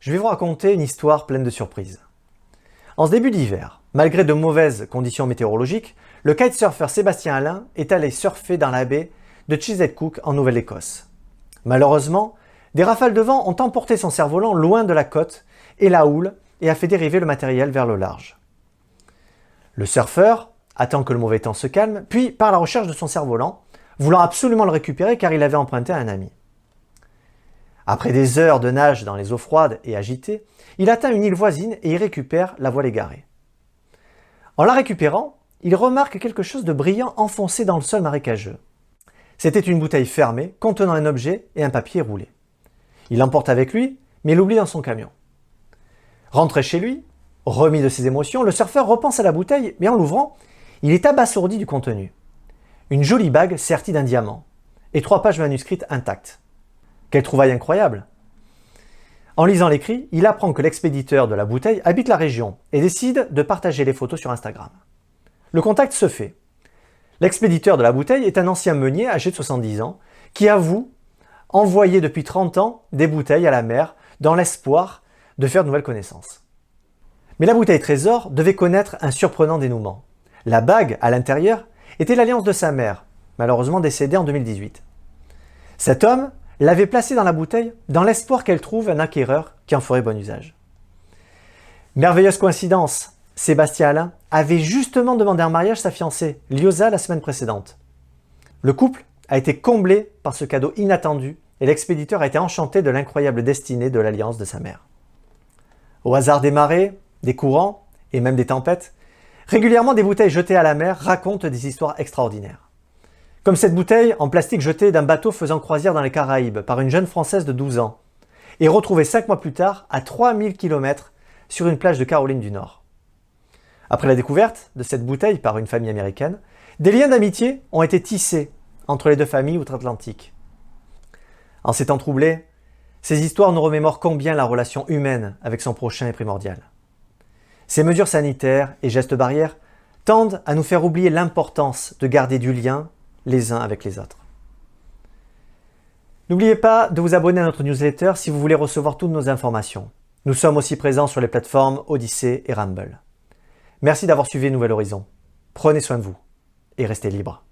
je vais vous raconter une histoire pleine de surprises. En ce début d'hiver, malgré de mauvaises conditions météorologiques, le kitesurfer Sébastien Allain est allé surfer dans la baie de Chesapeake en Nouvelle-Écosse. Malheureusement, des rafales de vent ont emporté son cerf-volant loin de la côte et la houle et a fait dériver le matériel vers le large. Le surfeur attend que le mauvais temps se calme, puis part à la recherche de son cerf-volant, voulant absolument le récupérer car il l'avait emprunté à un ami. Après des heures de nage dans les eaux froides et agitées, il atteint une île voisine et y récupère la voile égarée. En la récupérant, il remarque quelque chose de brillant enfoncé dans le sol marécageux. C'était une bouteille fermée contenant un objet et un papier roulé. Il l'emporte avec lui, mais l'oublie dans son camion. Rentré chez lui, remis de ses émotions, le surfeur repense à la bouteille, mais en l'ouvrant, il est abasourdi du contenu. Une jolie bague sertie d'un diamant et 3 pages manuscrites intactes. Quelle trouvaille incroyable! En lisant l'écrit, il apprend que l'expéditeur de la bouteille habite la région et décide de partager les photos sur Instagram. Le contact se fait. L'expéditeur de la bouteille est un ancien meunier âgé de 70 ans qui avoue envoyer depuis 30 ans des bouteilles à la mer dans l'espoir de faire de nouvelles connaissances. Mais la bouteille trésor devait connaître un surprenant dénouement. La bague, à l'intérieur, était l'alliance de sa mère, malheureusement décédée en 2018. Cet homme l'avait placée dans la bouteille dans l'espoir qu'elle trouve un acquéreur qui en ferait bon usage. Merveilleuse coïncidence, Sébastien Allain avait justement demandé en mariage sa fiancée, Liosa, la semaine précédente. Le couple a été comblé par ce cadeau inattendu et l'expéditeur a été enchanté de l'incroyable destinée de l'alliance de sa mère. Au hasard des marées, des courants et même des tempêtes, régulièrement des bouteilles jetées à la mer racontent des histoires extraordinaires. Comme cette bouteille en plastique jetée d'un bateau faisant croisière dans les Caraïbes par une jeune Française de 12 ans et retrouvée 5 mois plus tard à 3000 km sur une plage de Caroline du Nord. Après la découverte de cette bouteille par une famille américaine, des liens d'amitié ont été tissés entre les deux familles outre-Atlantique. En ces temps troublés, ces histoires nous remémorent combien la relation humaine avec son prochain est primordiale. Ces mesures sanitaires et gestes barrières tendent à nous faire oublier l'importance de garder du lien les uns avec les autres. N'oubliez pas de vous abonner à notre newsletter si vous voulez recevoir toutes nos informations. Nous sommes aussi présents sur les plateformes Odyssée et Rumble. Merci d'avoir suivi Nouvel Horizon. Prenez soin de vous et restez libres.